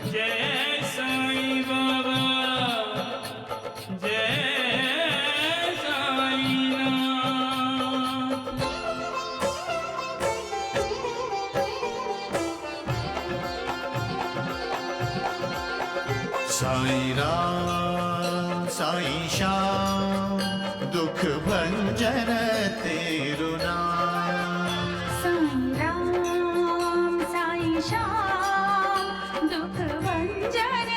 जय साईं बाबा, जय साईनाथ। साईं राम साईं श्याम दुख भंजन तेरु नाम। साईं राम साईं श्याम दुख भंजन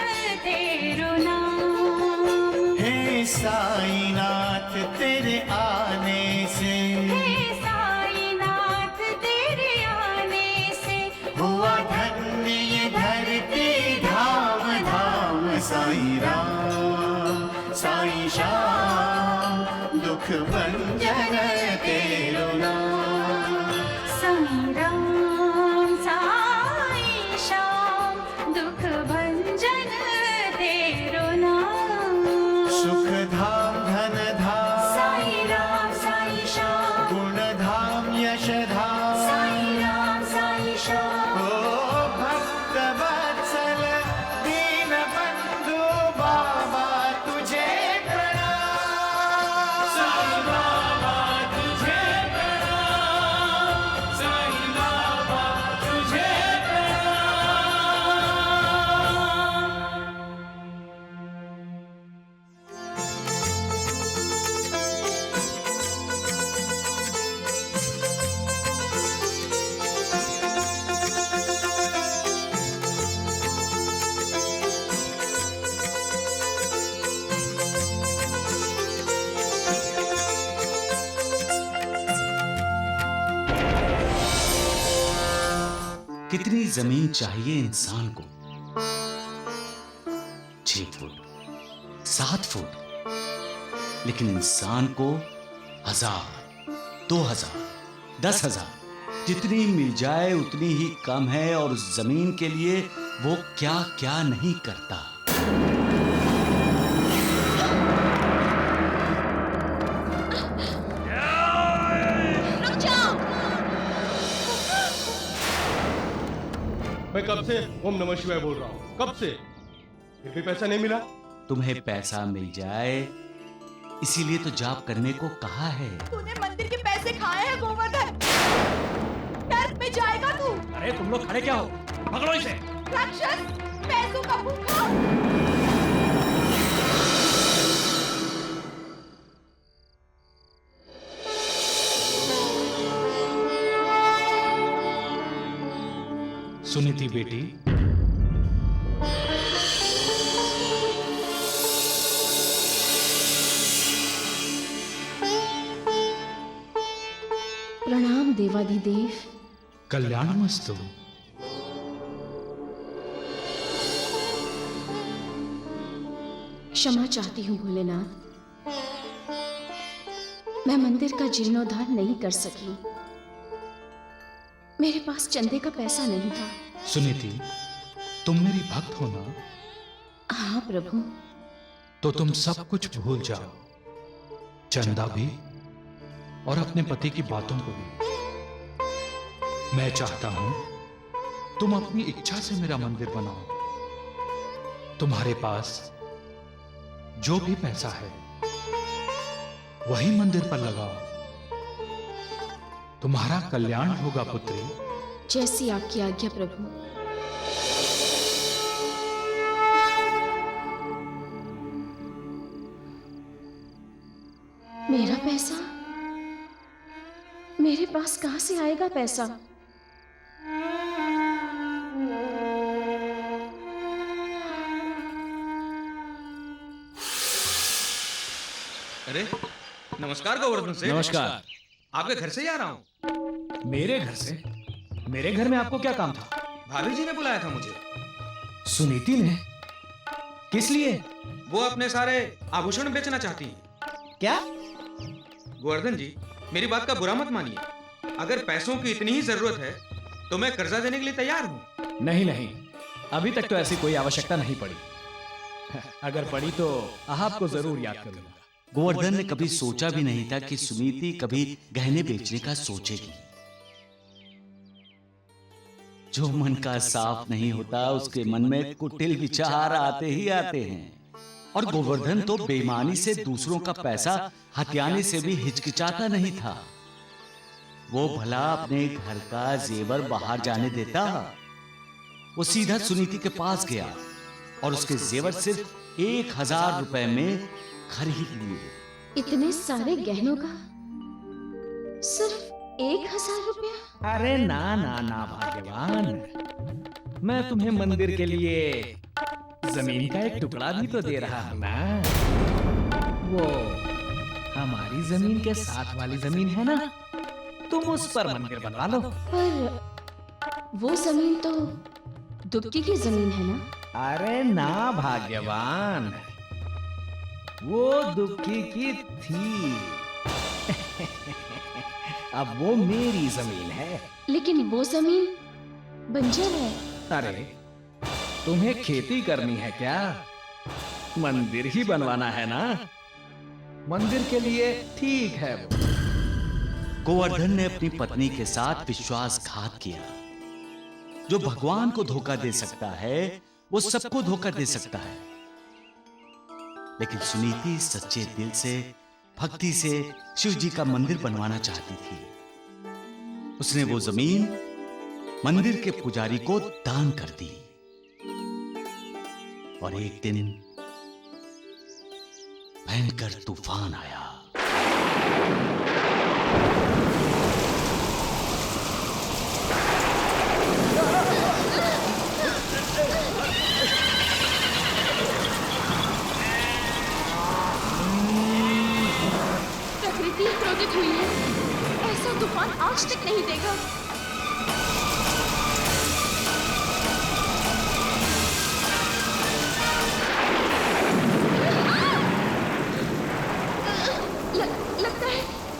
तेरो नाम। हे साईनाथ तेरे आने से, हे साईनाथ तेरे आने से हुआ धन्य ये धरती धाम धाम। साईं राम साईं श्याम दुख भंजन तेरु नाम। साईं राम साईं श्याम दुख भंजन तेरो नाम। सुख धाम धन धाम साईं राम साईं श्याम गुण धाम यश धाम। साईं राम साईं श्याम ओ भक्त वत्सल दीन बंधु बाबा तुझे प्रणाम। साईं बाबा तुझे प्रणाम, साईं बाबा तुझे कितनी जमीन चाहिए इंसान को? 6 फुट, 7 फुट, लेकिन इंसान को 1000, 2000, 10,000 जितनी मिल जाए उतनी ही कम है। और उस जमीन के लिए वो क्या क्या नहीं करता। रुक जाओ। मैं कब से ओम नमः शिवाय बोल रहा हूँ, कब से, फिर भी पैसा नहीं मिला। तुम्हें पैसा मिल जाए इसीलिए तो जाप करने को कहा है। तूने मंदिर के पैसे खाए हैं गोवर्धन, नर्क में जाएगा तू। अरे तुम लोग खड़े क्या हो, पकड़ो इसे। राक्षस, पैसों का भूखा। सुनीति बेटी, प्रणाम देवाधिदेव। कल्याणमस्तु। क्षमा चाहती हूँ भोलेनाथ, मैं मंदिर का जीर्णोद्धार नहीं कर सकी। मेरे पास चंदे का पैसा नहीं था। सुनीति, तुम मेरी भक्त हो ना? हाँ प्रभु। तो तुम सब कुछ भूल जाओ, चंदा भी और अपने पति की बातों को भी। मैं चाहता हूं तुम अपनी इच्छा से मेरा मंदिर बनाओ। तुम्हारे पास जो भी पैसा है वही मंदिर पर लगाओ। तुम्हारा कल्याण होगा पुत्री। जैसी आपकी आज्ञा प्रभु। मेरा पैसा? मेरे पास कहां से आएगा पैसा? अरे नमस्कार गोवर्धन से। नमस्कार। आपके घर से ही आ रहा हूँ। मेरे घर से? मेरे घर में आपको क्या काम था? भाभी जी ने बुलाया था मुझे। सुनीति ने? किस लिए? वो अपने सारे आभूषण बेचना चाहती हैं। क्या? गोवर्धन जी, मेरी बात का बुरा मत मानिए। अगर पैसों की इतनी ही जरूरत है तो मैं कर्जा देने के लिए तैयार हूँ। नहीं नहीं, अभी तक तो ऐसी कोई आवश्यकता नहीं पड़ी। अगर पड़ी तो आपको जरूर याद करूंगा। गोवर्धन ने कभी सोचा भी नहीं था कि सुनीति कभी गहने बेचने का सोचेगी। जो मन का साफ नहीं होता उसके मन में कुटिल विचार आते ही आते हैं। और गोवर्धन तो बेईमानी से दूसरों का पैसा हथियाने से भी हिचकिचाता नहीं था। वो भला अपने घर का जेवर बाहर जाने देता? वो सीधा सुनीति के पास गया और उसके जेवर सिर्फ 1000 रुपए में खरीद लिए। इतने सारे गहनों का सिर्फ 1000 रुपया? अरे ना ना ना भाग्यवान, मैं तुम्हें मंदिर के लिए जमीन का एक टुकड़ा भी तो दे रहा हूं ना। वो हमारी जमीन के साथ वाली जमीन है ना, तुम उस पर मंदिर बनवा लो। पर वो जमीन तो दुबकी की जमीन है ना? अरे ना भाग्यवान, वो दुबकी की थी। अब वो मेरी जमीन है। लेकिन वो जमीन बंजर है। अरे तुम्हें खेती करनी है क्या? मंदिर ही बनवाना है ना? मंदिर के लिए ठीक है वो। गोवर्धन ने अपनी पत्नी के साथ विश्वासघात किया। जो भगवान को धोखा दे सकता है वो सबको धोखा दे सकता है। लेकिन सुनीति सच्चे दिल से, भक्ति से शिव जी का मंदिर बनवाना चाहती थी। उसने वो जमीन मंदिर के पुजारी को दान कर दी। और एक दिन भयंकर तूफान आया। प्रकृति क्रोधित हुई है। ऐसा तूफान आज तक नहीं देगा।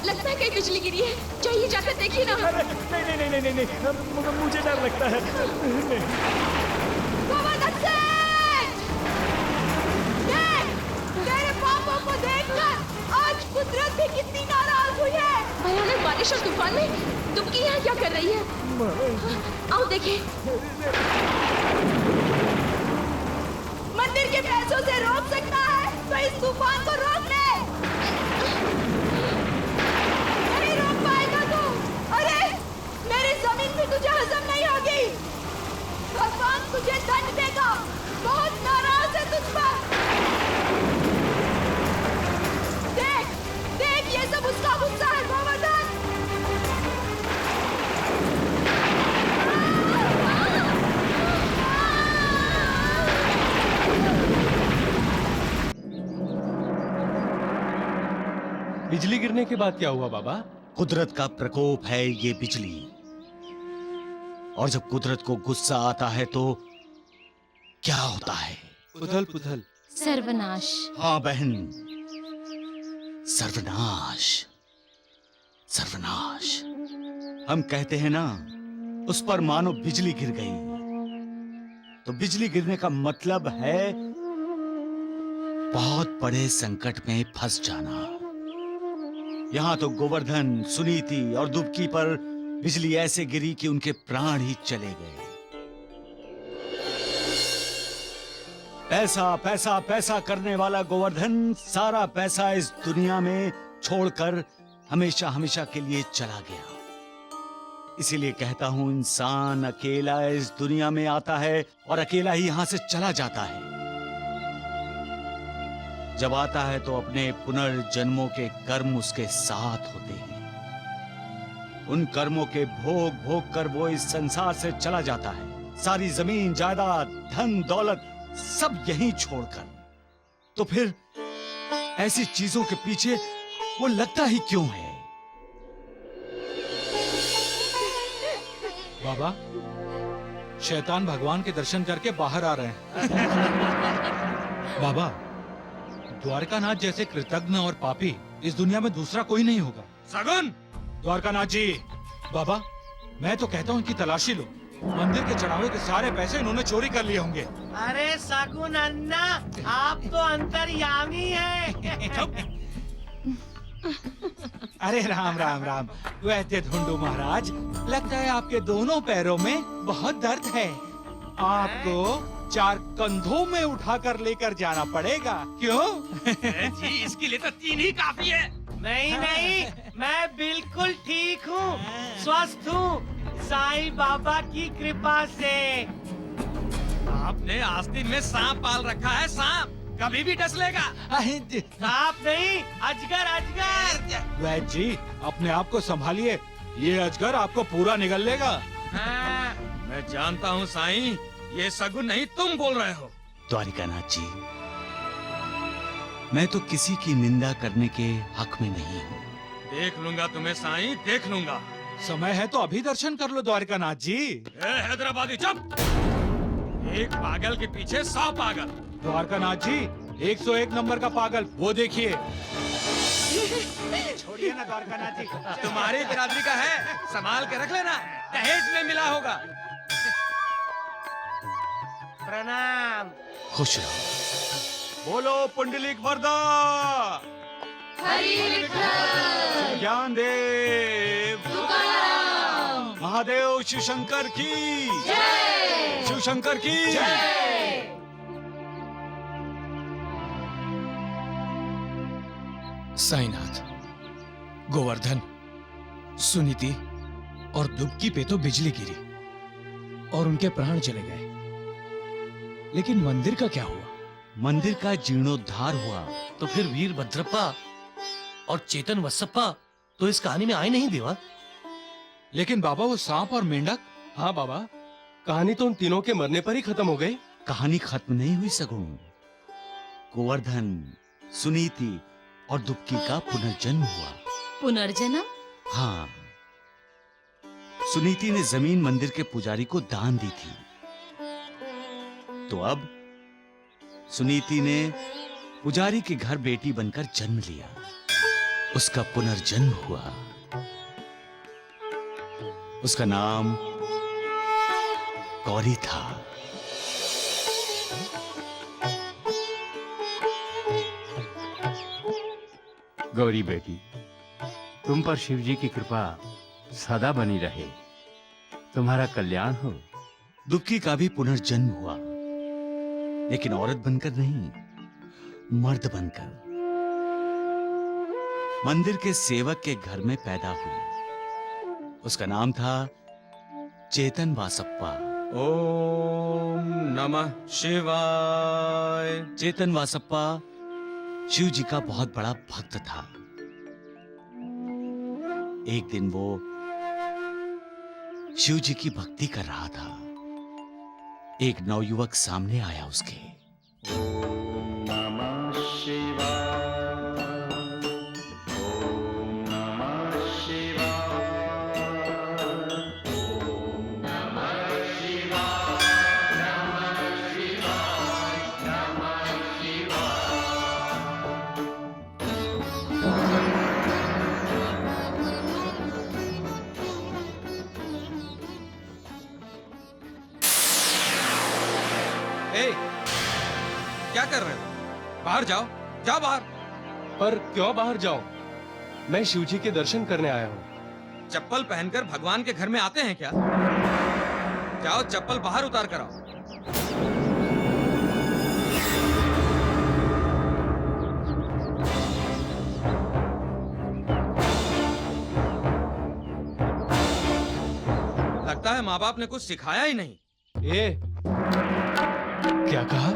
लगता है कहीं बिजली गिरी है। चाहिए जाकर देखिए ना। नहीं, मुझे डर लगता है। गोवर्धन सेठ! देख, तेरे पापों को देखकर आज कुदरत भी कितनी नाराज हुई है। भयानक बारिश और तूफान में दुबकी यहाँ क्या कर रही है? आओ देखें। मंदिर के पैसों से रोक सकता है तो इस तूफान को रोक ले। नहीं रोक पाएगा तू। अरे मेरी जमीन भी तुझे हजम नहीं होगी। भगवान तुझे दंड देगा। बहुत नाराज है तुझ पर। देख देख, ये सब उसका गुस्सा है गोवर्धन। बिजली गिरने के बाद क्या हुआ बाबा? कुदरत का प्रकोप है ये बिजली। और जब कुदरत को गुस्सा आता है तो क्या होता है? उथल पुथल। सर्वनाश। हाँ बहन, सर्वनाश। सर्वनाश। हम कहते हैं ना, उस पर मानो बिजली गिर गई। तो बिजली गिरने का मतलब है बहुत बड़े संकट में फंस जाना। यहां तो गोवर्धन, सुनीति और दुबकी पर बिजली ऐसे गिरी कि उनके प्राण ही चले गए। पैसा पैसा पैसा करने वाला गोवर्धन सारा पैसा इस दुनिया में छोड़कर हमेशा हमेशा के लिए चला गया। इसीलिए कहता हूं, इंसान अकेला इस दुनिया में आता है और अकेला ही यहां से चला जाता है। जब आता है तो अपने पुनर्जन्मों के कर्म उसके साथ होते हैं। उन कर्मों के भोग भोग कर वो इस संसार से चला जाता है, सारी जमीन जायदाद, धन दौलत सब यहीं छोड़कर। तो फिर ऐसी चीजों के पीछे वो लगता ही क्यों है? बाबा, शैतान भगवान के दर्शन करके बाहर आ रहे हैं। बाबा, द्वारकानाथ जैसे कृतज्ञ और पापी इस दुनिया में दूसरा कोई नहीं होगा। सगुन! द्वारकानाथ जी, बाबा, मैं तो कहता हूँ इनकी तलाशी लो। मंदिर के चढ़ावे के सारे पैसे इन्होंने चोरी कर लिए होंगे। अरे सगुन अन्ना, आप तो अंतर्यामी हैं। अरे राम राम राम। वैद्य ढूंढू महाराज, लगता है आपके दोनों पैरों में बहुत दर्द है। आपको 4 कंधों में उठाकर लेकर जाना पड़ेगा। क्यों? जी इसके लिए तो 3 ही काफी है। नहीं नहीं, मैं बिल्कुल ठीक हूँ, स्वस्थ हूँ, साईं बाबा की कृपा से। आपने आस्तीन में सांप पाल रखा है, सांप कभी भी डस लेगा। सांप नहीं, अजगर अजगर। वैद्य जी, अपने आप को संभालिए, ये अजगर आपको पूरा निगल लेगा। मैं जानता हूँ साईं, ये सगुन नहीं तुम बोल रहे हो। द्वारिकानाथ जी, मैं तो किसी की निंदा करने के हक में नहीं हूँ। देख लूंगा तुम्हें साईं, देख लूंगा। समय है तो अभी दर्शन कर लो द्वारिकानाथ जी। हैदराबादी चुप। एक पागल के पीछे 100 पागल। द्वारकानाथ जी, 101 नंबर का पागल वो देखिए। छोड़िए ना द्वारकानाथ जी। तुम्हारी बिरादरी का है, संभाल के रख लेना, दहेज में मिला होगा। प्रणाम। खुश रहो। बोलो पुंडलिक वरदा, ज्ञान देव, महादेव शिव शंकर की, शिव शंकर की। साईनाथ, गोवर्धन, सुनीति और दुबकी पे तो बिजली गिरी और उनके प्राण चले गए, लेकिन मंदिर का क्या हुआ? मंदिर का जीर्णोद्धार हुआ। तो फिर वीरभद्रप्पा और चेतन वसप्पा तो इस कहानी में आए नहीं देवा। लेकिन बाबा वो सांप और मेंढक? हाँ बाबा, कहानी तो उन तीनों के मरने पर ही खत्म हो गई। कहानी खत्म नहीं हुई सगुन। गोवर्धन, सुनीति और दुबकी का पुनर्जन्म हुआ। पुनर्जन्म? हाँ, सुनीति ने जमीन मंदिर के पुजारी को दान दी थी, तो अब सुनीति ने पुजारी के घर बेटी बनकर जन्म लिया। उसका पुनर्जन्म हुआ। उसका नाम गौरी था। गौरी बेटी, तुम पर शिव जी की कृपा सदा बनी रहे, तुम्हारा कल्याण हो। दुबकी का भी पुनर्जन्म हुआ, लेकिन औरत बनकर नहीं, मर्द बनकर। मंदिर के सेवक के घर में पैदा हुई। उसका नाम था चेतन वासप्पा। ओम नमः शिवाय। चेतन वासप्पा शिव जी का बहुत बड़ा भक्त था। एक दिन वो शिव जी की भक्ति कर रहा था। एक नवयुवक सामने आया उसके। नमः शिवाय, ओम नमः शिवाय, ओम नमः शिवाय, नमः शिवाय, नमः शिवाय। ए, क्या कर रहे हो? बाहर जाओ, जाओ बाहर। पर क्यों बाहर जाऊं? मैं शिव जी के दर्शन करने आया हूँ। चप्पल पहनकर भगवान के घर में आते हैं क्या? जाओ चप्पल बाहर उतार कर आओ। लगता है माँ बाप ने कुछ सिखाया ही नहीं। ए, क्या कहा?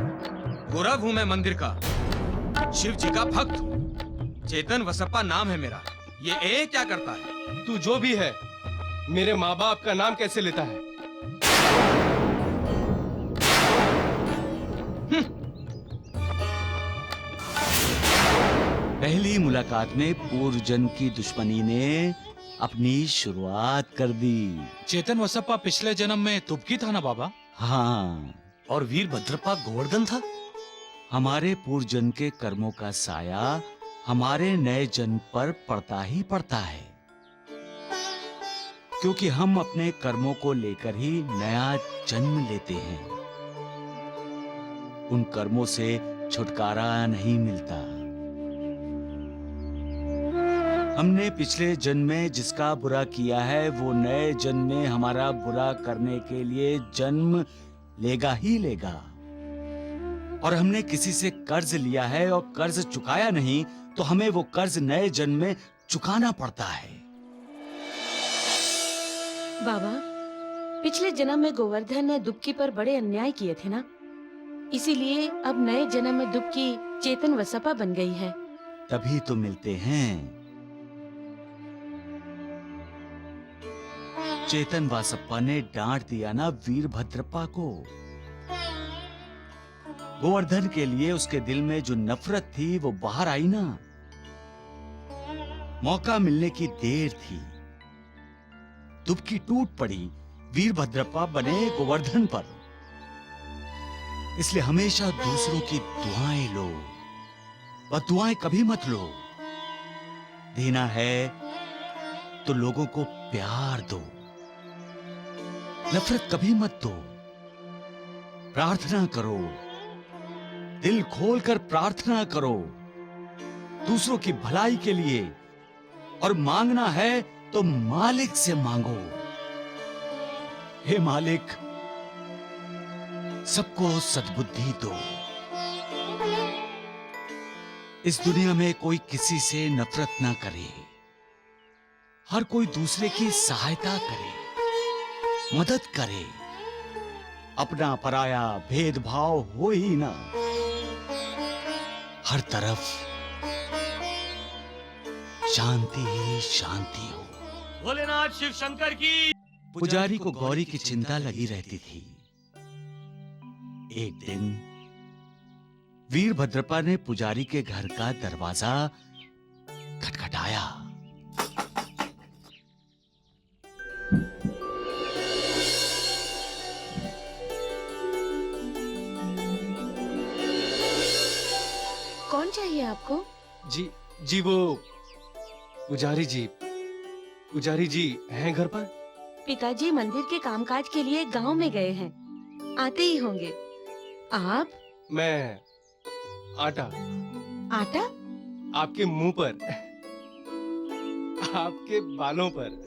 गौरव हूँ मैं मंदिर का, शिव जी का भक्त हूँ। चेतन वसप्पा नाम है मेरा। ये ए क्या करता है? तू जो भी है, मेरे माँ बाप का नाम कैसे लेता है? पहली मुलाकात में पूर्व जन्म की दुश्मनी ने अपनी शुरुआत कर दी। चेतन वसप्पा पिछले जन्म में तुबकी था ना बाबा? हाँ, और वीरभद्रप्पा गोवर्धन था। हमारे पूर्व जन्म के कर्मों का साया हमारे नए जन्म पर पड़ता ही पड़ता है, क्योंकि हम अपने कर्मों को लेकर ही नया जन्म लेते हैं। उन कर्मों से छुटकारा नहीं मिलता। हमने पिछले जन्म में जिसका बुरा किया है वो नए जन्म में हमारा बुरा करने के लिए जन्म लेगा ही लेगा। और हमने किसी से कर्ज लिया है और कर्ज चुकाया नहीं तो हमें वो कर्ज नए जन्म में चुकाना पड़ता है। बाबा, पिछले जन्म में गोवर्धन ने दुबकी पर बड़े अन्याय किए थे ना, इसीलिए अब नए जन्म में दुबकी चेतन वसपा बन गई है। तभी तो मिलते हैं। चेतन वासप्पा ने डांट दिया ना वीरभद्रप्पा को। गोवर्धन के लिए उसके दिल में जो नफरत थी वो बाहर आई ना। मौका मिलने की देर थी। दुबकी टूट पड़ी, वीरभद्रप्पा बने गोवर्धन पर। इसलिए हमेशा दूसरों की दुआएं लो, बददुआएं कभी मत लो। देना है तो लोगों को प्यार दो, नफरत कभी मत दो। प्रार्थना करो, दिल खोलकर प्रार्थना करो दूसरों की भलाई के लिए। और मांगना है तो मालिक से मांगो। हे मालिक, सबको सद्बुद्धि दो। इस दुनिया में कोई किसी से नफरत ना करे, हर कोई दूसरे की सहायता करे, मदद करे। अपना पराया भेदभाव हो ही ना। हर तरफ शांति ही शांति हो। भोलेनाथ शिव शंकर की। पुजारी को गौरी की चिंता लगी रहती थी। एक दिन वीरभद्रप्पा ने पुजारी के घर का दरवाजा खटखटाया। कौन चाहिए आपको? जी वो पुजारी जी हैं घर पर? पिताजी मंदिर के कामकाज के लिए गांव में गए हैं, आते ही होंगे। आप? मैं आटा आटा? आपके मुंह पर, आपके बालों पर।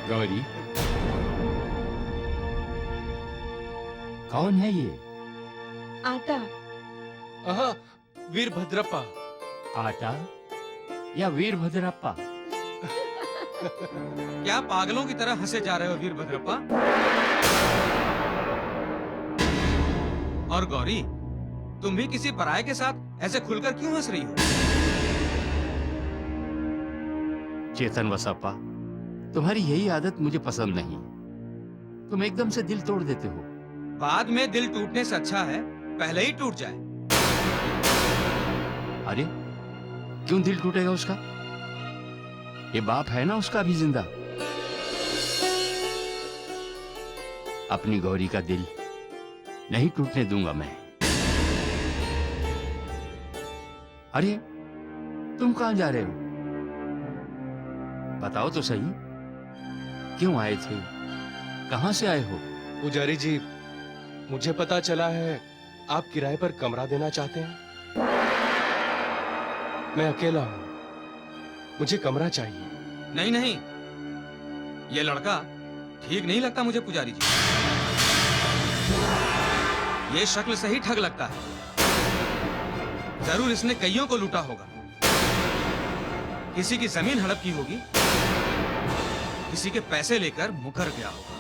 गौरी, कौन है ये? आटा। वीरभद्रप्पा। आटा या वीरभद्रप्पा? क्या पागलों की तरह हंसे जा रहे हो वीरभद्रप्पा? और गौरी, तुम भी किसी पराये के साथ ऐसे खुलकर क्यों हंस रही हो? चेतन वसप्पा, तुम्हारी यही आदत मुझे पसंद नहीं। तुम एकदम से दिल तोड़ देते हो। बाद में दिल टूटने से अच्छा है पहले ही टूट जाए। अरे क्यों दिल टूटेगा उसका? ये बाप है ना उसका भी जिंदा। अपनी गौरी का दिल नहीं टूटने दूंगा मैं। अरे तुम कहां जा रहे हो? बताओ तो सही, क्यों आए थे? कहां से आए हो? पुजारी जी, मुझे पता चला है आप किराए पर कमरा देना चाहते हैं। मैं अकेला हूं, मुझे कमरा चाहिए। नहीं नहीं, ये लड़का ठीक नहीं लगता मुझे पुजारी जी। ये शक्ल से ही ठग लगता है। जरूर इसने कईयों को लूटा होगा। किसी की जमीन हड़प की होगी, किसी के पैसे लेकर मुकर गया होगा।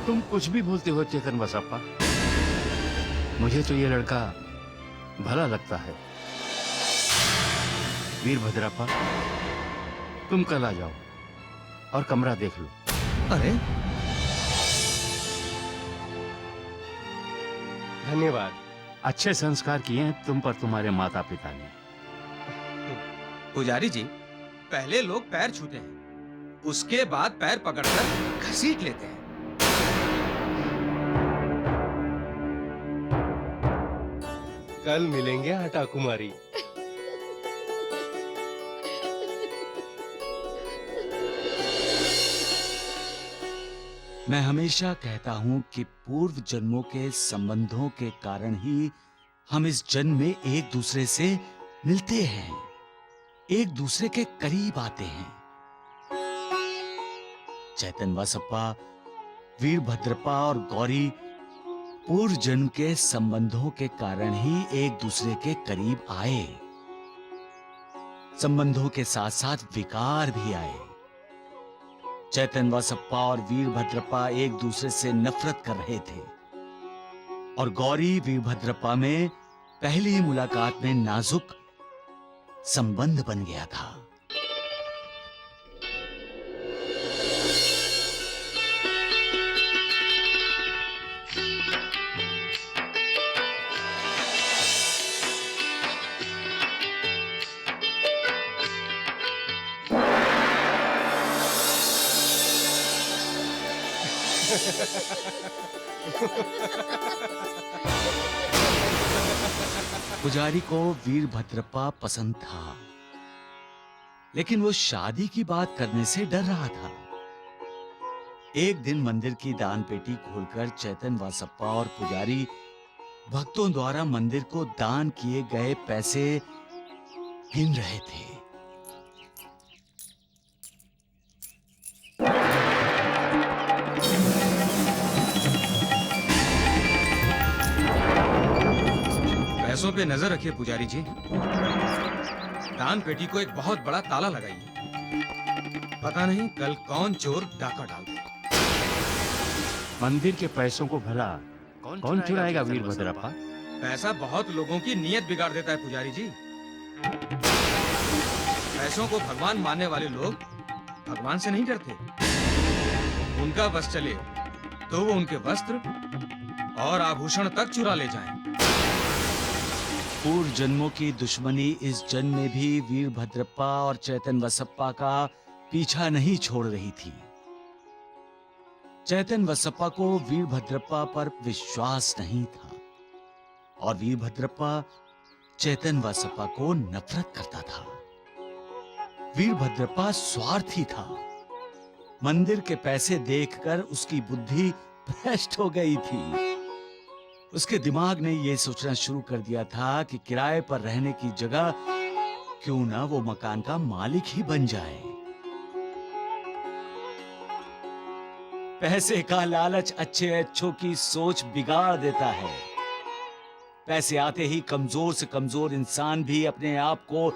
तुम कुछ भी बोलते हो चेतन वसप्पा। मुझे तो ये लड़का भला लगता है। वीरभद्रप्पा, तुम कल आ जाओ और कमरा देख लो। अरे धन्यवाद। अच्छे संस्कार किए हैं तुम पर तुम्हारे माता पिता ने। पुजारी जी, पहले लोग पैर छूते हैं, उसके बाद पैर पकड़कर घसीट लेते हैं। कल मिलेंगे आटा कुमारी। मैं हमेशा कहता हूं कि पूर्व जन्मों के संबंधों के कारण ही हम इस जन्म में एक दूसरे से मिलते हैं, एक दूसरे के करीब आते हैं। चैतन वसप्पा, वीरभद्रप्पा और गौरी पूर्व जन्म के संबंधों के कारण ही एक दूसरे के करीब आए। संबंधों के साथ साथ विकार भी आए। चैतन वसप्पा और वीरभद्रप्पा एक दूसरे से नफरत कर रहे थे और गौरी वीरभद्रप्पा में पहली मुलाकात में नाजुक संबंध बन गया था। पुजारी को वीरभद्रप्पा पसंद था, लेकिन वो शादी की बात करने से डर रहा था। एक दिन मंदिर की दान पेटी खोलकर चैतन वसप्पा और पुजारी भक्तों द्वारा मंदिर को दान किए गए पैसे गिन रहे थे। पैसों पे नजर रखिए पुजारी जी। दान पेटी को एक बहुत बड़ा ताला लगाइए। पता नहीं कल कौन चोर डाका डाल दे। मंदिर के पैसों को भला कौन चुराएगा वीरभद्रप्पा? पैसा बहुत लोगों की नीयत बिगाड़ देता है पुजारी जी। पैसों को भगवान मानने वाले लोग भगवान से नहीं डरते। उनका बस चले तो वो उनके वस्त्र और आभूषण तक चुरा ले जाएं। पूर्व जन्मों की दुश्मनी इस जन्म में भी वीरभद्रप्पा और चैतन वसप्पा का पीछा नहीं छोड़ रही थी। चैतन वसप्पा को वीरभद्रप्पा पर विश्वास नहीं था और वीरभद्रप्पा चैतन वसप्पा को नफरत करता था। वीरभद्रप्पा स्वार्थी था। मंदिर के पैसे देखकर उसकी बुद्धि भ्रष्ट हो गई थी। उसके दिमाग ने यह सोचना शुरू कर दिया था कि किराए पर रहने की जगह क्यों ना वो मकान का मालिक ही बन जाए। पैसे का लालच अच्छे अच्छों की सोच बिगाड़ देता है। पैसे आते ही कमजोर से कमजोर इंसान भी अपने आप को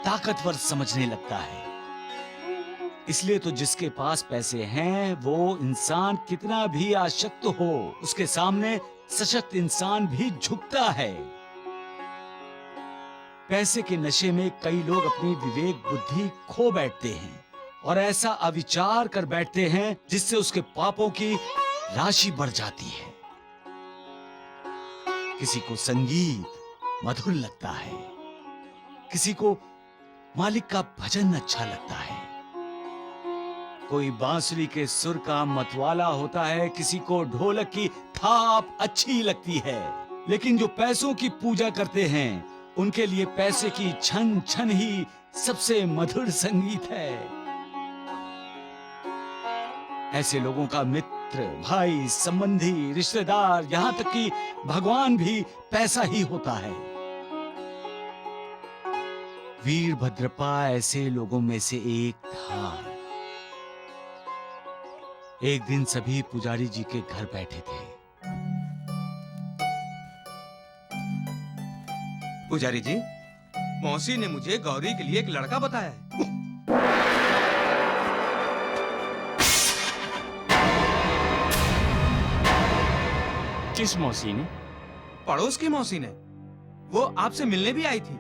ताकतवर समझने लगता है। इसलिए तो जिसके पास पैसे हैं वो इंसान कितना भी आशक्त हो, उसके सामने सशक्त इंसान भी झुकता है। पैसे के नशे में कई लोग अपनी विवेक बुद्धि खो बैठते हैं और ऐसा अविचार कर बैठते हैं जिससे उसके पापों की राशि बढ़ जाती है। किसी को संगीत मधुर लगता है, किसी को मालिक का भजन अच्छा लगता है, कोई बांसुरी के सुर का मतवाला होता है, किसी को ढोलक की थाप अच्छी लगती है। लेकिन जो पैसों की पूजा करते हैं उनके लिए पैसे की छन छन ही सबसे मधुर संगीत है। ऐसे लोगों का मित्र, भाई, संबंधी, रिश्तेदार, यहाँ तक कि भगवान भी पैसा ही होता है। वीरभद्रप्पा ऐसे लोगों में से एक था। एक दिन सभी पुजारी जी के घर बैठे थे। पुजारी जी, मौसी ने मुझे गौरी के लिए एक लड़का बताया है। किस मौसी ने? पड़ोस की मौसी ने। वो आपसे मिलने भी आई थी।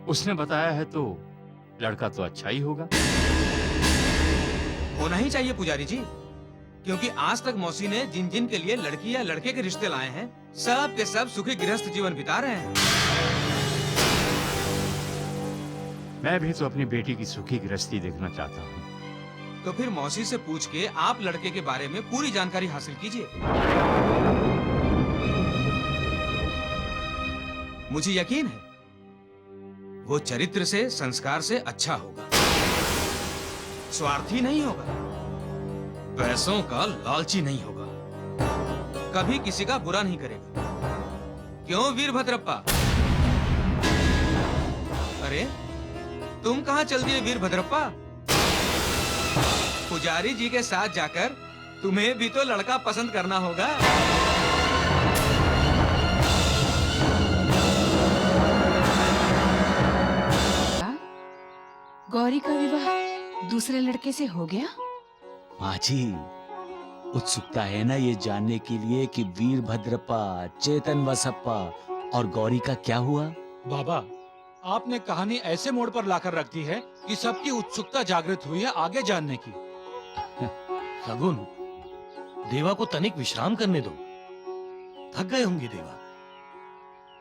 उसने बताया है तो लड़का तो अच्छा ही होगा। होना ही चाहिए पुजारी जी, क्योंकि आज तक मौसी ने जिन जिन के लिए लड़की या लड़के के रिश्ते लाए हैं, सब के सब सुखी गृहस्थ जीवन बिता रहे हैं। मैं भी तो अपनी बेटी की सुखी गृहस्थी देखना चाहता हूँ। तो फिर मौसी से पूछ के आप लड़के के बारे में पूरी जानकारी हासिल कीजिए। मुझे यकीन है वो चरित्र से, संस्कार से अच्छा होगा, स्वार्थी नहीं होगा, पैसों का लालची नहीं होगा, कभी किसी का बुरा नहीं करेगा। क्यों वीरभद्रप्पा? अरे तुम कहाँ चल दिए वीरभद्रप्पा? पुजारी जी के साथ जाकर तुम्हें भी तो लड़का पसंद करना होगा। गौरी का विवाह दूसरे लड़के से हो गया? माँ जी, उत्सुकता है ना ये जानने के लिए कि वीरभद्रप्पा, चेतन वसप्पा और गौरी का क्या हुआ। बाबा, आपने कहानी ऐसे मोड़ पर लाकर रख दी है कि सबकी उत्सुकता जागृत हुई है आगे जानने की। सगुन, देवा को तनिक विश्राम करने दो, थक गए होंगे देवा।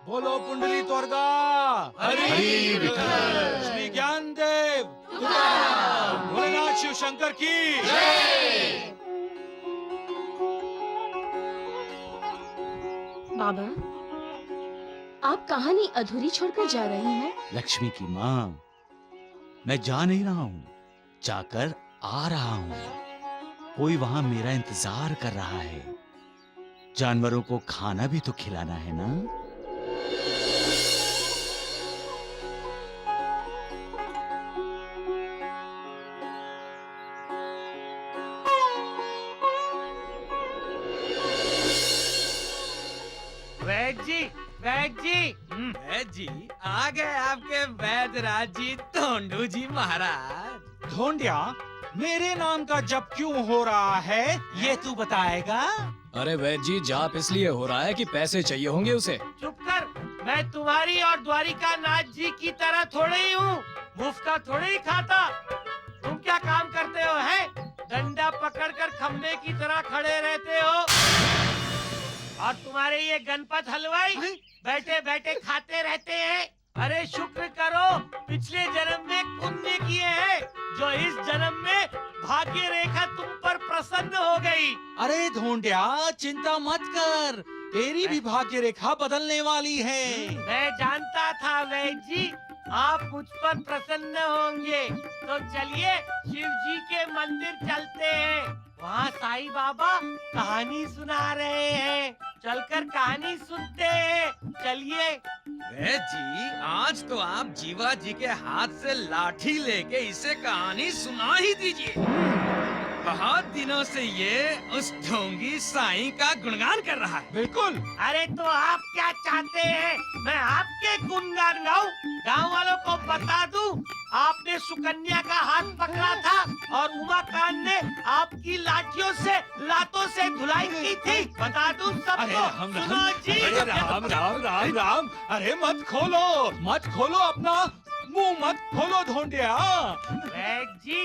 बोलो पुंडली तोरगा, हरि विठल, श्री ज्ञान देव, भोलेनाथ शिव शंकर की जय। बाबा, आप कहानी अधूरी छोड़कर जा रहे हैं? लक्ष्मी की माँ, मैं जा नहीं रहा हूँ, जाकर आ रहा हूँ। कोई वहाँ मेरा इंतजार कर रहा है। जानवरों को खाना भी तो खिलाना है ना। वैद जी आ गए आपके वैदराज जी, धोंडू जी महाराज। धोंडिया, मेरे नाम का जप क्यों हो रहा है ये तू बताएगा? अरे वैद जी, जाप इसलिए हो रहा है कि पैसे चाहिए होंगे उसे। चुप कर, मैं तुम्हारी और द्वारिका नाथ जी की तरह थोड़े ही हूँ, मुफ्त का थोड़े ही खाता। तुम क्या काम करते हो है? डंडा पकड़कर खम्भे की तरह खड़े रहते हो, और तुम्हारे ये गणपत हलवाई बैठे बैठे खाते रहते हैं। अरे शुक्र करो, पिछले जन्म में पुण्य किए हैं, जो इस जन्म में भाग्य रेखा तुम पर प्रसन्न हो गई। अरे धोंडिया, चिंता मत कर, तेरी भी भाग्य रेखा बदलने वाली है। मैं जानता था वैद जी, आप मुझ पर प्रसन्न होंगे। तो चलिए शिव जी के मंदिर चलते हैं, वहाँ साईं बाबा कहानी सुना रहे हैं, चलकर कहानी सुनते हैं। चलिए। वैद जी, आज तो आप जीवा जी के हाथ से लाठी लेके इसे कहानी सुना ही दीजिए। बहुत दिनों से ये उस ढोंगी साईं का गुणगान कर रहा है। बिल्कुल। अरे तो आप क्या चाहते हैं, मैं आपके गुणगान गाऊं? गाँव वालों को बता दूं, आपने सुकन्या का हाथ पकड़ा था और उमाकांत ने आपकी लाठियों से, लातों से धुलाई की थी। बता दूं सबको। सुनो जी। अरे राम राम राम राम, अरे मत खोलो अपना मुंह, मत खोलो धोंडिया। वैद जी,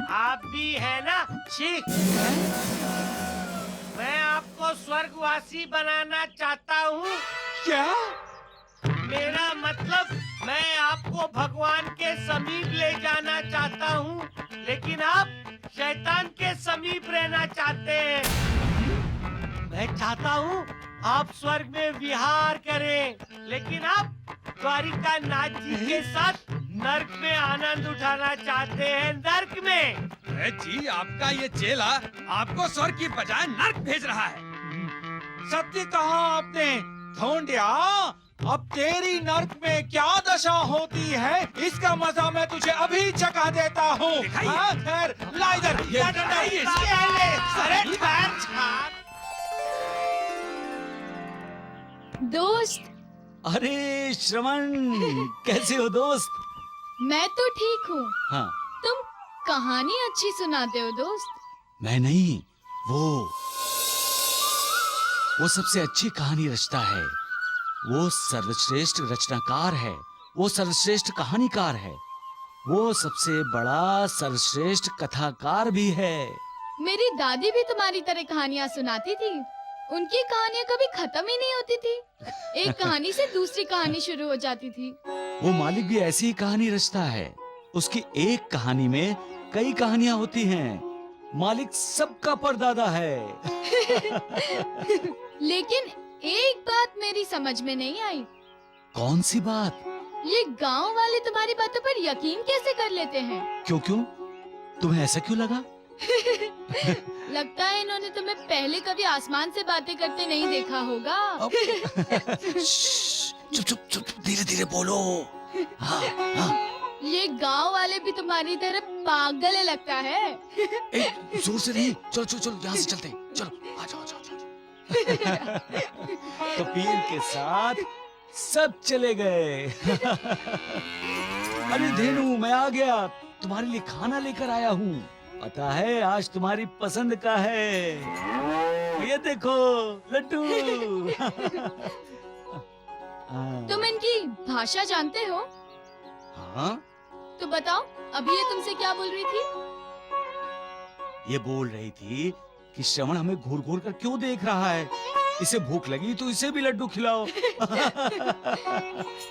आप भी है ना? ठीक, मैं आपको स्वर्गवासी बनाना चाहता हूँ। क्या? मेरा मतलब, मैं आपको भगवान के समीप ले जाना चाहता हूँ, लेकिन आप शैतान के समीप रहना चाहते हैं। मैं चाहता हूँ आप स्वर्ग में विहार करें, लेकिन आप द्वारिका नाथ जी के साथ नर्क में आनंद उठाना चाहते हैं। नर्क में? जी, आपका ये चेला आपको स्वर्ग की बजाय नर्क भेज रहा है। सत्य कहा आपने धोंडिया। अब तेरी नर्क में क्या दशा होती है, इसका मजा मैं तुझे अभी चखा देता हूँ। खैर, ला इधर, ला डंडा। दोस्त। अरे श्रवण, कैसे हो दोस्त? मैं तो ठीक हूँ। हाँ। तुम कहानी अच्छी सुनाते हो दोस्त। मैं नहीं, वो सबसे अच्छी कहानी रचता है। वो सर्वश्रेष्ठ रचनाकार है, वो सर्वश्रेष्ठ कहानीकार है, वो सबसे बड़ा सर्वश्रेष्ठ कथाकार भी है। मेरी दादी भी तुम्हारी तरह कहानियाँ सुनाती थी। उनकी कहानियाँ कभी खत्म ही नहीं होती थी, एक कहानी से दूसरी कहानी शुरू हो जाती थी। वो मालिक भी ऐसी ही कहानी रचता है। उसकी एक कहानी में कई कहानियाँ होती हैं। मालिक सबका परदादा है। लेकिन एक बात मेरी समझ में नहीं आई। कौन सी बात? ये गांव वाले तुम्हारी बातों पर यकीन कैसे कर लेते हैं? क्यों क्यों? तुम्हें ऐसा क्यों लगा? लगता है इन्होंने तुम्हें पहले कभी आसमान से बातें करते नहीं देखा होगा। चुप चुप चुप, धीरे धीरे बोलो। हाँ, हाँ। ये गांव वाले भी तुम्हारी तरह पागल है लगता है। जोर से नहीं, चलो चलो चलो, यहाँ से चलते हैं। चलो आ जाओ आ जाओ। तो पीर के साथ सब चले गए। अरे धेनु, मैं आ गया, तुम्हारे लिए खाना लेकर आया हूँ। पता है आज तुम्हारी पसंद का है। ये देखो लड्डू। तुम इनकी भाषा जानते हो? हाँ, तो बताओ, अभी ये तुमसे क्या बोल रही थी? ये बोल रही थी कि श्रवण हमें घूर घूर कर क्यों देख रहा है। इसे भूख लगी तो इसे भी लड्डू खिलाओ।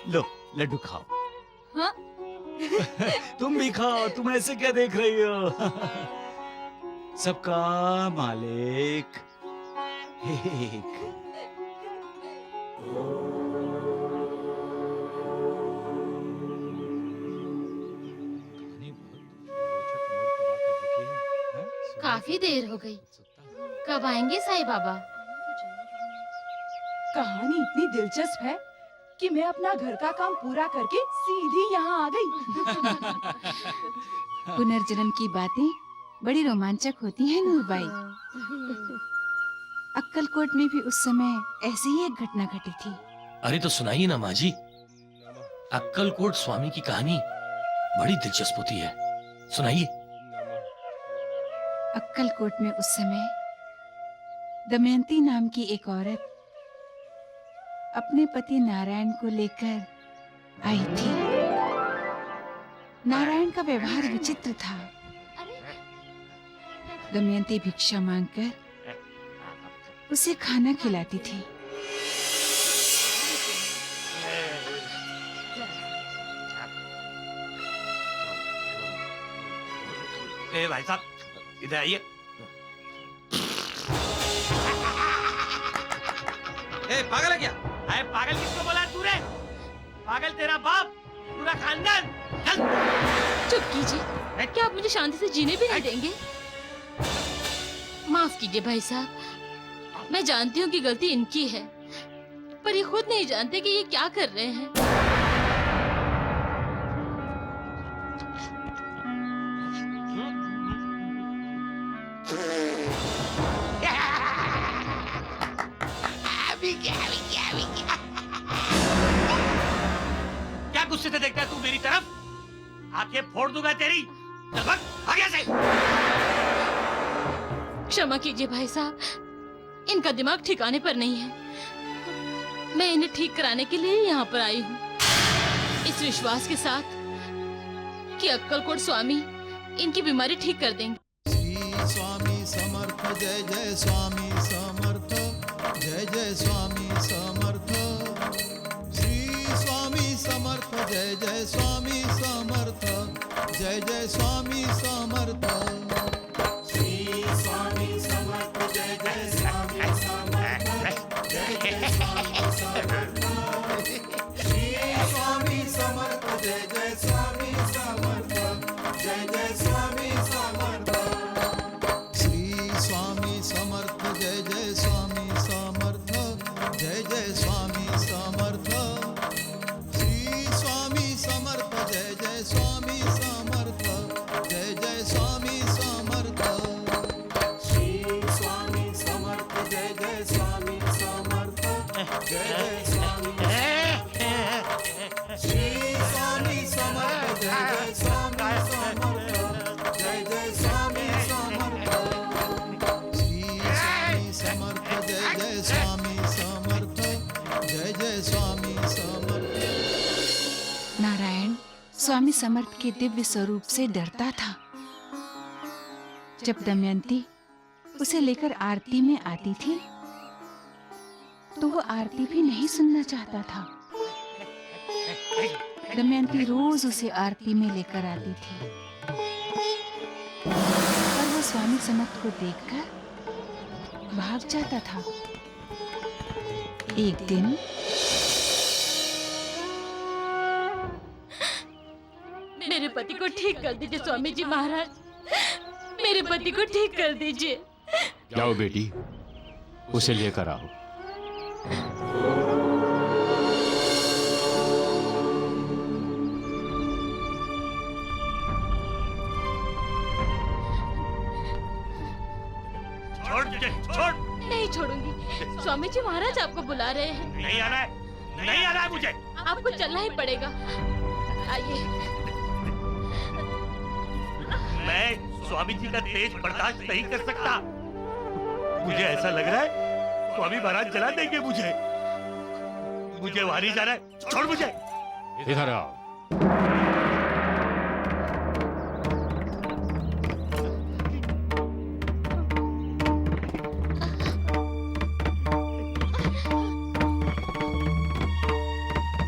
लो लड्डू खाओ। हाँ? तुम भी खाओ, तुम ऐसे क्या देख रही हो? सबका मालिक एक। काफी देर हो गई, कब आएंगे साईं बाबा? कहानी इतनी दिलचस्प है कि मैं अपना घर का काम पूरा करके सीधी यहाँ आ गई। पुनर्जन्म की बातें बड़ी रोमांचक होती हैं नूरबाई। अक्कलकोट में भी उस समय ऐसी ही एक घटना घटी थी। अरे तो सुनाइए ना माँ जी। अक्कलकोट स्वामी की कहानी बड़ी दिलचस्प होती है, सुनाइए। अक्कलकोट में उस समय दमयंती नाम की एक औरत अपने पति नारायण को लेकर आई थी। नारायण का व्यवहार विचित्र था। दमयंती भिक्षा मांगकर उसे खाना खिलाती थी। भाई साहब इधर आइए। पागल है क्या? अरे पागल किसको बोला तू रे? पागल तेरा बाप, पूरा खानदान। चल। चुप कीजिए, क्या आप मुझे शांति से जीने भी नहीं देंगे? माफ कीजिए भाई साहब, मैं जानती हूँ कि गलती इनकी है, पर ये खुद नहीं जानते कि ये क्या कर रहे हैं। क्या गुस्से से देखता है तू मेरी तरफ? आंखें फोड़ दूंगा तेरी। चल भाग, आगे से। क्षमा कीजिए भाई साहब, इनका दिमाग ठिकाने पर नहीं है। मैं इन्हें ठीक कराने के लिए यहाँ पर आई हूँ, इस विश्वास के साथ कि अक्कलकोट स्वामी इनकी बीमारी ठीक कर देंगे। श्री स्वामी समर्थ, जय जय स्वामी समर्थ, जय जय स्वामी समर्थ। श्री स्वामी समर्थ, जय जय स्वामी समर्थ, जय जय स्वामी समर्थ। श्री स्वामी समर्थ, जय जय स्वामी समर्थ, जय जय स्वामी समर्थ। श्री स्वामी समर्थ, जय जय स्वामी समर्थ, जय जय स्वामी समर्थ। श्री स्वामी समर्थ, जय जय स्वामी समर्थ, जय जय स्वामी समर्थ। श्री स्वामी समर्थ, जय जय स्वामी समर्थ, जय जय स्वामी समर्थ। श्री स्वामी समर्थ, जय जय स्वामी समर्थ, जय जय स्वामी समर्थ। श्री स्वामी समर्थ, जय जय स्वामी समर्थ, जय जय स्वामी समर्थ। श्री स्वामी समर्थ, जय जय स्वामी समर्थ, जय जय स्वामी समर्थ। नारायण स्वामी समर्थ के दिव्य स्वरूप से डरता था। जब दमयंती उसे लेकर आरती में आती थी तो वो आरती भी नहीं सुनना चाहता था। दमयंती रोज उसे आरती में लेकर आती थी, पर वो स्वामी समर्थ को देखकर भाग जाता था। एक दिन मेरे पति को ठीक कर दीजिए स्वामी जी महाराज, मेरे पति को ठीक कर दीजिए। जाओ बेटी, उसे लेकर आओ। छोड़ मुझे, छोड़। नहीं छोड़ूंगी, स्वामी जी महाराज आपको बुला रहे हैं। नहीं आना है, नहीं आना है मुझे। आपको चलना ही पड़ेगा, आइए। मैं स्वामी जी का तेज बर्दाश्त नहीं कर सकता। मुझे ऐसा लग रहा है स्वामी महाराज जला देंगे मुझे। मुझे वहां नहीं जाना है, छोड़ मुझे। इधर आओ।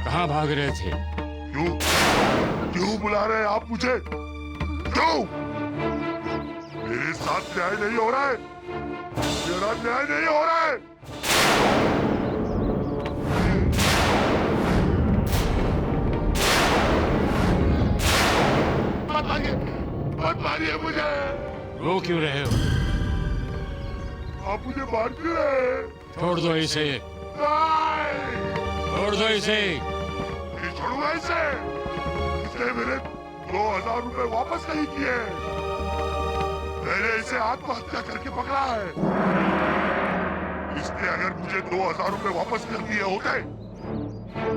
कहाँ भाग रहे थे? क्यों बुला रहे हैं आप मुझे? क्यों? मेरे साथ न्याय नहीं हो रहा है, मेरा न्याय नहीं हो रहा है। मत मारिए मुझे। रो क्यों रहे हो? आप मुझे मार क्यों रहे हैं? छोड़ दो इसे, छोड़ दो इसे। नहीं छोड़ूंगा इसे। इसने मेरे 2000 रुपए वापस नहीं किए। मैंने इसे आत्महत्या करके पकड़ा है। इसने अगर मुझे 2000 रुपए वापस कर दिए होते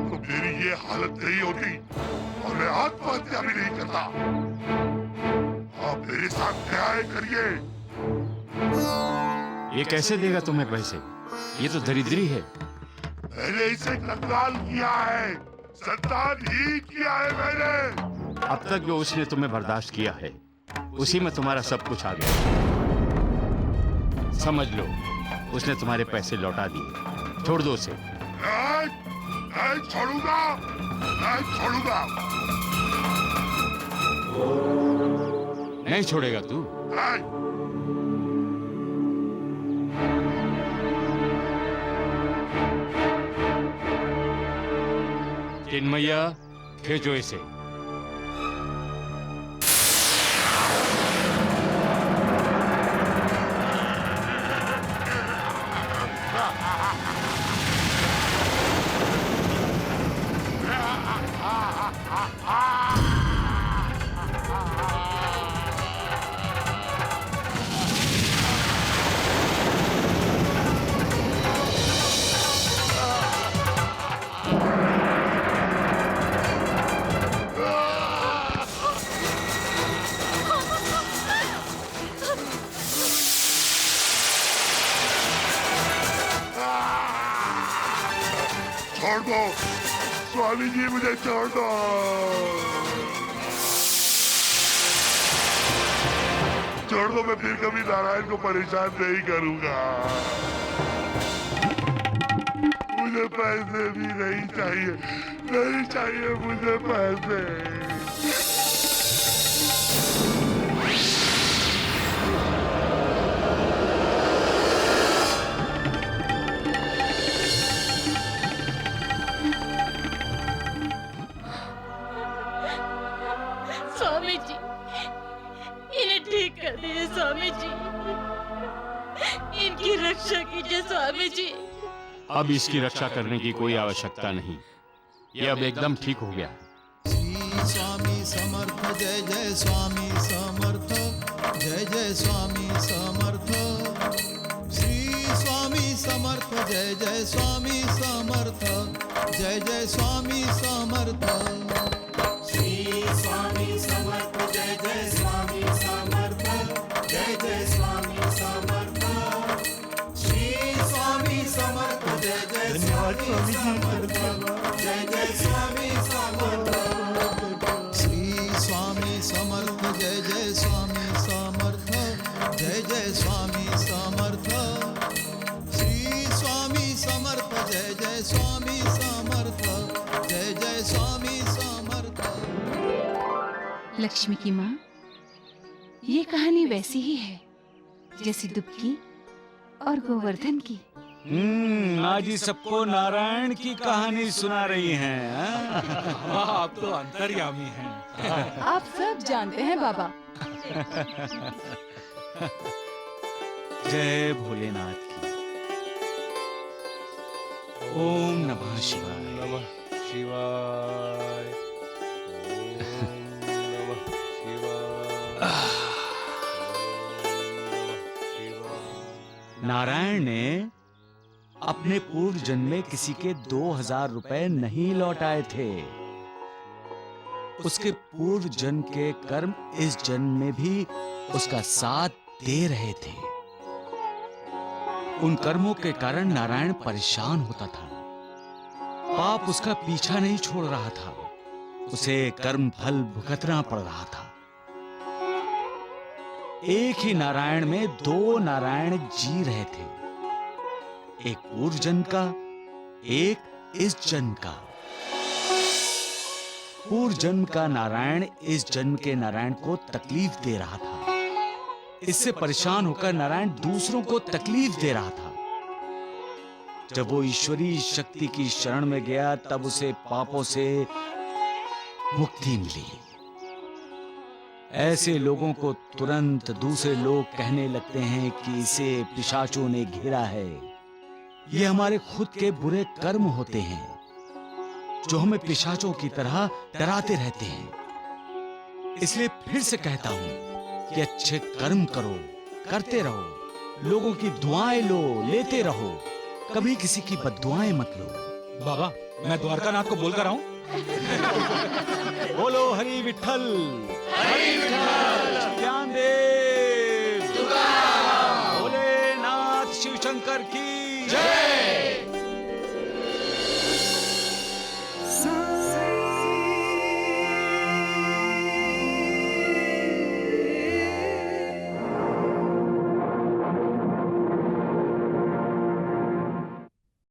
तो मेरी ये हालत नहीं होती और मैं आत्महत्या भी नहीं करता। आप मेरे साथ न्याय करिए। ये कैसे देगा तुम्हें पैसे? ये तो दरिद्री है। मैंने इसे कंगाल किया है, संतानहीन किया है मैंने। अब तक जो उसने तुम्हें बर्दाश्त किया है उसी में तुम्हारा सब कुछ आ गया। समझ लो उसने तुम्हारे पैसे लौटा दिए। छोड़ दो उसे। नहीं छोड़ूंगा, नहीं छोड़ूंगा। नहीं छोड़ेगा तू? नहीं। चिन्मैया, भेजो इसे। छोड़ दो स्वामी जी, मुझे छोड़ दो। छोड़ दो, मैं फिर कभी नारायण को परेशान नहीं करूंगा। मुझे पैसे भी नहीं चाहिए, नहीं चाहिए मुझे पैसे। स्वामी जी, इन्हें ठीक कर दीजिए स्वामी जी, इनकी रक्षा कीजिए स्वामी जी। अब इसकी रक्षा करने की कोई आवश्यकता नहीं, ये अब एकदम ठीक हो गया। श्री स्वामी समर्थ जय जय स्वामी समर्थ, जय जय स्वामी समर्थ। श्री स्वामी समर्थ जय जय स्वामी समर्थ, जय जय स्वामी समर्थ। श्री स्वामी समर्थ जय जय स्वामी समर्थ, जय जय स्वामी समर्थ। श्री स्वामी समर्थ जय जय स्वामी समर्थ, जय जय स्वामी समर्थ। श्री स्वामी समर्थ जय जय स्वामी समर्थ, जय जय स्वामी समर्थ। श्री स्वामी समर्थ जय जय स्वामी समर्थ, जय जय स्वामी समर्थ। लक्ष्मी की माँ, ये कहानी वैसी ही है जैसे दुबकी और गोवर्धन की। माँ जी सबको नारायण की कहानी सुना रही हैं। हाँ? आप तो अंतर्यामी हैं। आप सब जानते हैं बाबा। जय भोलेनाथ की। ओम नमः शिवाय। नमः शिवाय। नारायण ने अपने पूर्व जन्म में किसी के 2000 रुपए नहीं लौटाए थे। उसके पूर्व जन्म के कर्म इस जन्म में भी उसका साथ दे रहे थे। उन कर्मों के कारण नारायण परेशान होता था। पाप उसका पीछा नहीं छोड़ रहा था। उसे कर्म फल भुगतना पड़ रहा था। एक ही नारायण में दो नारायण जी रहे थे, एक पूर्व जन्म का, एक इस जन्म का। पूर्व जन्म का नारायण इस जन्म के नारायण को तकलीफ दे रहा था। इससे परेशान होकर नारायण दूसरों को तकलीफ दे रहा था। जब वो ईश्वरीय शक्ति की शरण में गया तब उसे पापों से मुक्ति मिली। ऐसे लोगों को तुरंत दूसरे लोग कहने लगते हैं कि इसे पिशाचों ने घेरा है। ये हमारे खुद के बुरे कर्म होते हैं जो हमें पिशाचों की तरह डराते रहते हैं। इसलिए फिर से कहता हूं कि अच्छे कर्म करो, करते रहो, लोगों की दुआएं लो, लेते रहो, कभी किसी की बद्दुआएं मत लो। बाबा, मैं द्वारकानाथ को बोलकर आऊं? बोलो हरि विठल, हरि विठल, ध्यान दे, भोलेनाथ शिव शंकर की जय।